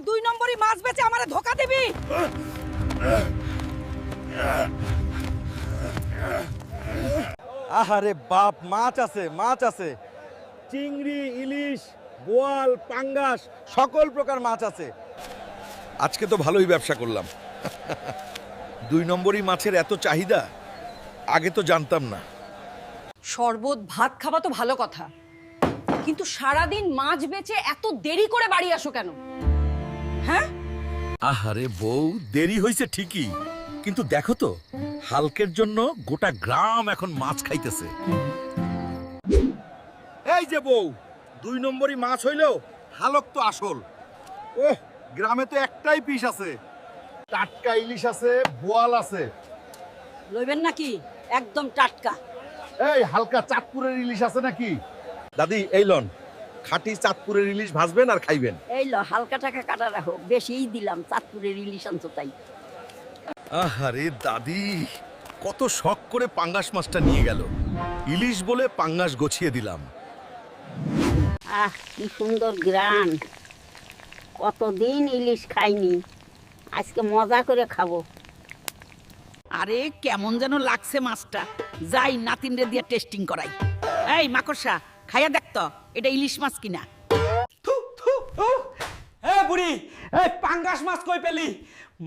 দুই নম্বরই মাছ বেচে আমারে ধোকা দিবি? আহারে বাপ, মাছ আছে, মাছ আছে, চিংড়ি, ইলিশ, বোয়াল, পাঙ্গাস, সকল প্রকার মাছ আছে। আজকে তো ভালোই ব্যবসা করলাম। 2 নম্বরই মাছের এত চাহিদা, আগে তো জানতাম না। শরবত ভাত খাওয়া তো ভালো কথা, কিন্তু সারাদিন মাছ বেচে এত দেরি করে বাড়ি আসো কেন? হ্যাঁ, আহারে বউ, দেরি হয়েছে ঠিকই, কিন্তু দেখো তো হালকের জন্য গোটা গ্রাম এখন মাছ খাইতেছে। এই যে বউ, 2 নম্বরই মাছ হইলেও হালক তো আসল। ওহ, গ্রামে তো একটাই পিস আছে, টাটকা ইলিশ আছে, বোয়াল আছে। লইবেন নাকি? একদম টাটকা। এই হালকা চাঁদপুরের ইলিশ আছে নাকি? দাদি, এই লন, খাঁটি চাঁদপুরের ইলিশ ভাজবেন আর খাইবেন। এই লো হালকা টাকা কাটা রাখো, বেশিই দিলাম, চাঁদপুরের ইলিশ আনছো তাই। আহারে দাদি, কত শখ করে পাঙ্গাস মাছটা নিয়ে গেল, ইলিশ বলে পাঙ্গাস গছিয়ে দিলাম। আহ কি সুন্দর গ্রান, কতদিন ইলিশ খাইনি, আজকে মজা করে খাবো। আরে কেমন যেন লাগছে মাছটা, যাই নাতিনরে দিয়ে টেস্টিং করাই। এই মাকড়সা, খাইয়া দেখ তো এটা ইলিশ মাছ কিনা। এ বুড়ি, এই পাঙ্গাস মাছ কই পেলি?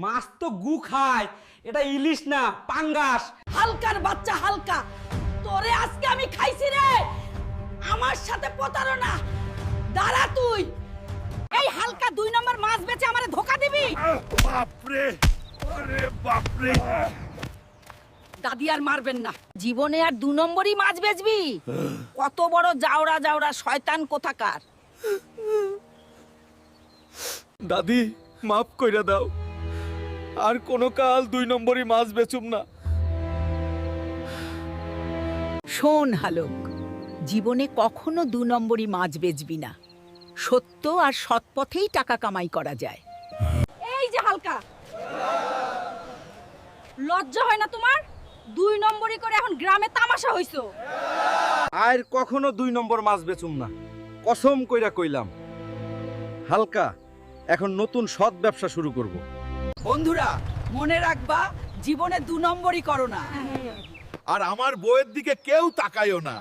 মাছ তো গু খায়, এটা ইলিশ না, পাঙ্গাস। হালকার বাচ্চা হালকা, তোরে আজকে আমি খাইছি রে। আমার সাথে প্রতারণা, দাঁড়া তুই। এই হালকা 2 নম্বর মাছ বেচে আমারে ধোকা দিবি? বাপরে, আরে বাপরে। দাদি আর মারবেন না, জীবনে আর 2 নম্বরই মাছ বেচবি? কত বড় জাউরা জাউরা শয়তান কোথাকার। দাদি, মাফ কইরা দাও, আর কোনো কাল 2 নম্বরই মাছ বেচুম না। শোন হালক, জীবনে কখনো 2 নম্বরই মাছ বেচবি না। সত্য আর সৎ পথেই টাকা কামাই করা যায়। এই যে হালকা, লজ্জা হয় না তোমার? 2 নম্বরই করে এখন গ্রামে তামাশা হইছো। আর কখনো 2 নম্বর মাছ বেচুম না, কসম কইরা কইলাম। হালকা, এখন নতুন সৎ ব্যবসা শুরু করব। বন্ধুরা, মনে রাখবা, জীবনে 2 নম্বরই করো না। আর আমার বউয়ের দিকে কেউ তাকায়ও না।